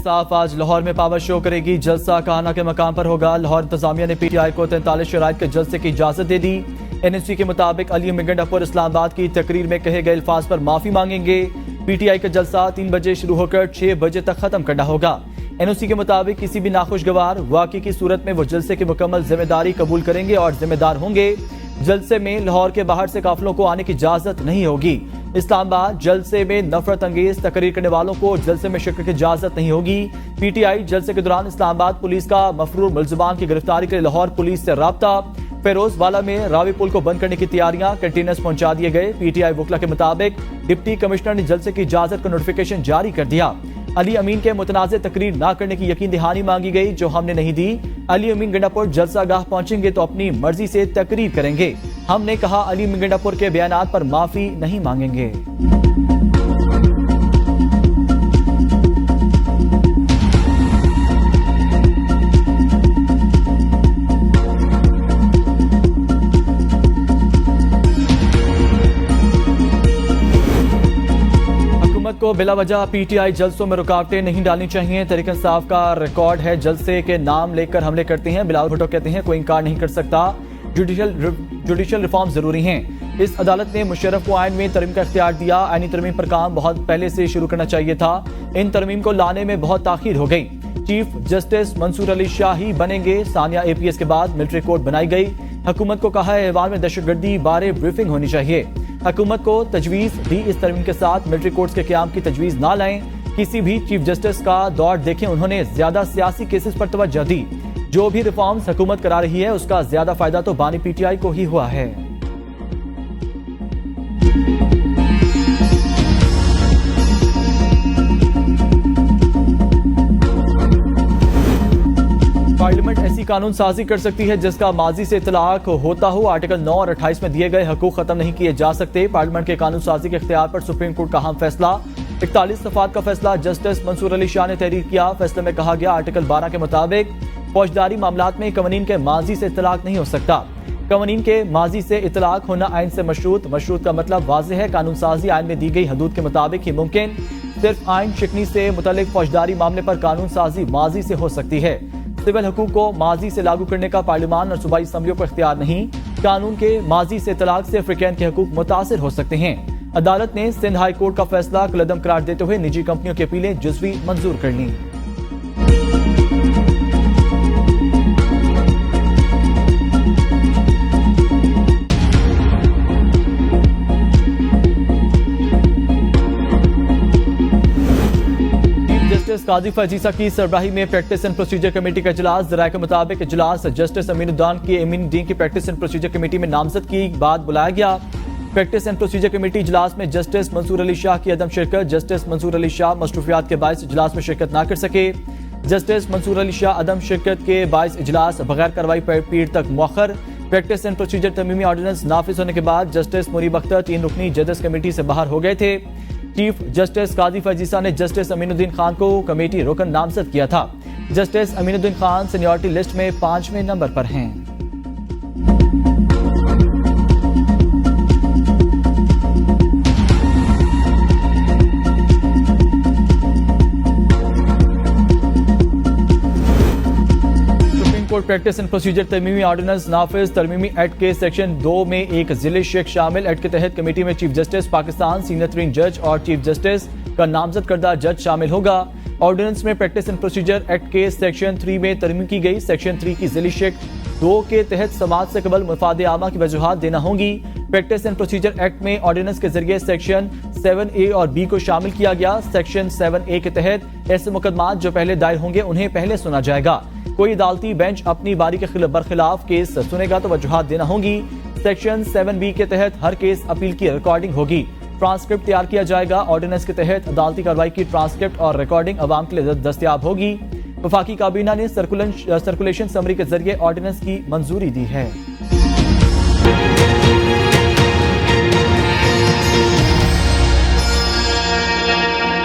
इंसाफ आज लाहौर में power show करेगी। जलसा काना के मकाम पर होगा। लाहौर इंतजामिया ने PTI को 43 शराइत के जलसे की इजाजत दे दी। NSC के मुताबिक अली अमीन गंडापुर इस्लामाबाद की तकरीर में कहे गए अल्फाज पर माफी मांगेंगे। PTI का जलसा 3 बजे शुरू होकर 6 बजे तक खत्म करना होगा। NOC के मुताबिक किसी भी नाखुशगवार वाक़े की सूरत में वो जलसे की मुकम्मल जिम्मेदारी कबूल करेंगे और जिम्मेदार होंगे। जलसे में लाहौर के बाहर से काफिलों को आने की इजाजत नहीं होगी। इस्लामाबाद जलसे में नफरत अंगेज तकरीर करने वालों को जलसे में शिरकत की इजाजत नहीं होगी। PTI जलसे के दौरान इस्लामाबाद पुलिस का मफरूर मुल्ज़िमान की गिरफ्तारी के लिए लाहौर पुलिस से राब्ता। फेरोज वाला में रावी पुल को बंद करने की तैयारियां, कंटेनर्स पहुंचा दिए गए। PTI वकला के मुताबिक डिप्टी कमिश्नर ने जलसे की इजाजत का नोटिफिकेशन जारी कर दिया। अली अमीन के मुतनाज़ तकरीर न करने की यकीन दहानी मांगी गई, जो हमने नहीं दी। अली अमीन गंडापुर जलसा गाह पहुंचेंगे तो अपनी मर्जी से तकरीर करेंगे। हमने कहा अली अमीन गंडापुर के बयानात पर माफी नहीं मांगेंगे। हुकूमत को बिला वजह PTI जलसों में रुकावटें नहीं डालनी चाहिए। तहरीक इंसाफ का रिकॉर्ड है, जलसे के नाम लेकर हमले करते हैं। बिलावल भुट्टो कहते हैं कोई इनकार नहीं कर सकता, जुडिशल रिफॉर्म जरूरी हैं। इस अदालत ने मुशर्रफ को आइन में तरमीम का इख्तियार दिया। आइनी तरमीम पर काम बहुत पहले से शुरू करना चाहिए था। इन तरमीम को लाने में बहुत ताखीर हो गई। चीफ जस्टिस मंसूर अली शाह ही बनेंगे। सानिया APS के बाद मिलिट्री कोर्ट बनाई गई। हुकूमत को कहा है अहवाल में दहशतगर्दी बारे ब्रीफिंग होनी चाहिए। हुकूमत को तजवीज दी इस तरमीम के साथ मिलिट्री कोर्ट्स के क़याम की तजवीज ना लाएं। किसी भी चीफ जस्टिस का दौर देखें, उन्होंने ज्यादा सियासी केसेस पर तवज्जो दी। जो भी रिफॉर्म्स हुकूमत करा रही है उसका ज्यादा फायदा तो बानी PTI को ही हुआ है। पार्लियामेंट ऐसी कानून साजी कर सकती है जिसका माजी से इतलाक होता हो। आर्टिकल 9 और 28 में दिए गए हकूक खत्म नहीं किए जा सकते। पार्लियामेंट के कानून साजी के इख्तियार पर सुप्रीम कोर्ट का अहम फैसला। 41 सफात का फैसला जस्टिस मंसूर अली शाह ने तहरीर किया। फैसले में कहा गया आर्टिकल 12 के मुताबिक फौजदारी मामलात में कवानीन के माजी से इतलाक नहीं हो सकता। कवानीन के माजी से इतलाक होना आइन से मशरूत का मतलब वाज़ेह है। कानून साजी आइन में दी गई हदूद के मुताबिक ही मुमकिन। सिर्फ आइन शिकनी से मुतल्लिक फौजदारी मामले पर कानून साजी माजी से हो सकती है। सिविल हुकूक को माजी से लागू करने का पार्लियामान और सूबाई असम्बलियों को इख्तियार नहीं। कानून के माजी से इतलाक से अफ्रीकैन के हकूक मुतासिर हो सकते हैं। अदालत ने सिंध हाई कोर्ट का फैसला कलअदम करार देते हुए निजी कंपनियों की अपीलें जुज़वी मंजूर कर ली। काजी फजीसा की सरबराही में प्रैक्टिस एंड प्रोसीजर कमेटी का इजलास। जराये के मुताबिक इजलास जस्टिस अमीनुद्दीन की प्रैक्टिस एंड प्रोसीजर कमेटी में नामजद की बाद बुलाया गया। प्रैक्टिस एंड प्रोसीजर कमेटी इजलास में जस्टिस मंसूर अली शाह की अदम शिरकत। जस्टिस मंसूर अली शाह मसरूफियात के बायस इजलास में शिरकत ना कर सके। जस्टिस मंसूर अली शाह अदम शिरकत के बायस इजलास बगैर कार्रवाई पर पीर तक मुअख्खर। प्रैक्टिस एंड प्रोसीजर तरमीमी ऑर्डिनेंस नाफिज होने के बाद जस्टिस मुनीब अख्तर 3 रुकनी जजेस कमेटी से बाहर हो गए थे। चीफ जस्टिस काजी फजीसा ने जस्टिस अमीनुद्दीन खान को कमेटी रुकन नामजद किया था। Justice Aminuddin Khan seniority list में 5वें नंबर पर हैं। प्रैक्टिस एंड प्रोसीजर तरमीमी ऑर्डिनेंस नाफिज। तरमीमी एक्ट के सेक्शन 2 में एक जिले शेख शामिल। एक्ट के तहत कमेटी में चीफ जस्टिस पाकिस्तान, सीनियर तरीन जज और चीफ जस्टिस का नामजद करदा जज शामिल होगा। ऑर्डिनेंस में प्रैक्टिस एंड प्रोसीजर एक्ट के सेक्शन 3 में तरमीम की गई। सेक्शन 3 की जिले शेख 2 के तहत समाज से कबल मुफाद आमा की वजूहात देना होंगी। प्रैक्टिस एंड प्रोसीजर एक्ट में ऑर्डिनेंस के जरिए सेक्शन 7A और B को शामिल किया गया। सेक्शन 7A के तहत ऐसे मुकदमात जो पहले दायर होंगे उन्हें पहले सुना जाएगा। कोई अदालती बेंच अपनी बारी के बरखिलाफ केस सुनेगा तो वजूहात देना होंगी। सेक्शन 7B के तहत हर केस अपील की रिकॉर्डिंग होगी। ट्रांसक्रिप्ट तैयार किया जाएगा। ऑर्डिनेंस के तहत अदालती कार्रवाई की ट्रांसक्रिप्ट और रिकॉर्डिंग अवाम के लिए दस्तयाब होगी। वफाकी काबीना ने सर्कुलेशन समरी के जरिए ऑर्डिनेंस की मंजूरी दी है।